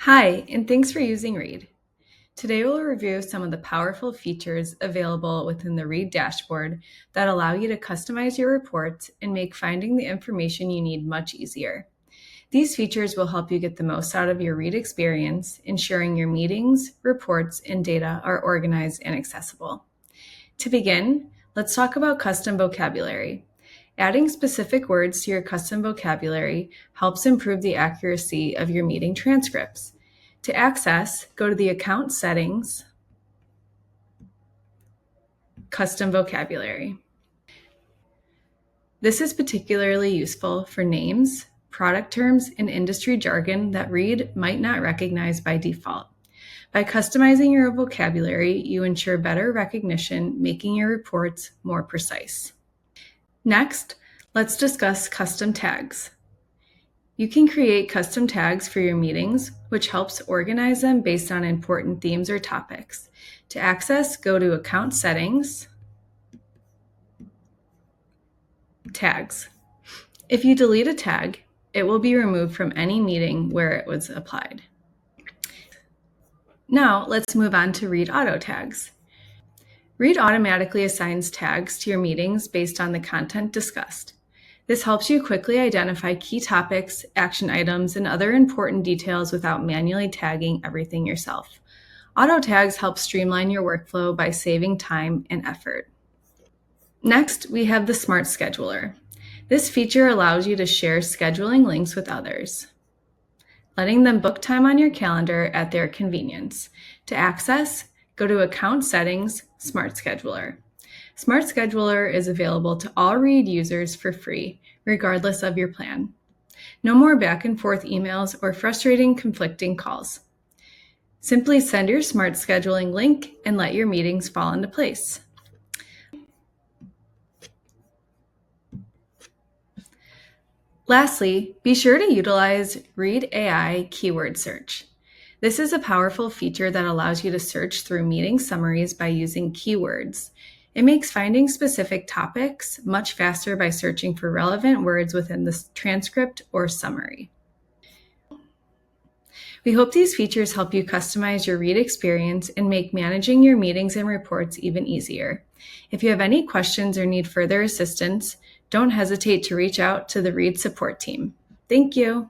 Hi, and thanks for using Read. Today we'll review some of the powerful features available within the Read dashboard that allow you to customize your reports and make finding the information you need much easier. These features will help you get the most out of your Read experience, ensuring your meetings, reports, and data are organized and accessible. To begin, let's talk about custom vocabulary. Adding specific words to your custom vocabulary helps improve the accuracy of your meeting transcripts. To access, go to the Account Settings, Custom Vocabulary. This is particularly useful for names, product terms, and industry jargon that Read might not recognize by default. By customizing your vocabulary, you ensure better recognition, making your reports more precise. Next, let's discuss custom tags. You can create custom tags for your meetings, which helps organize them based on important themes or topics. To access, go to Account Settings, Tags. If you delete a tag, it will be removed from any meeting where it was applied. Now, let's move on to Read Auto Tags. Read automatically assigns tags to your meetings based on the content discussed. This helps you quickly identify key topics, action items, and other important details without manually tagging everything yourself. Auto tags help streamline your workflow by saving time and effort. Next, we have the Smart Scheduler. This feature allows you to share scheduling links with others, letting them book time on your calendar at their convenience. To access, go to Account Settings, Smart Scheduler. Smart Scheduler is available to all Read users for free, regardless of your plan. No more back and forth emails or frustrating conflicting calls. Simply send your Smart Scheduling link and let your meetings fall into place. Lastly, be sure to utilize Read AI Keyword Search. This is a powerful feature that allows you to search through meeting summaries by using keywords. It makes finding specific topics much faster by searching for relevant words within the transcript or summary. We hope these features help you customize your Read experience and make managing your meetings and reports even easier. If you have any questions or need further assistance, don't hesitate to reach out to the Read support team. Thank you.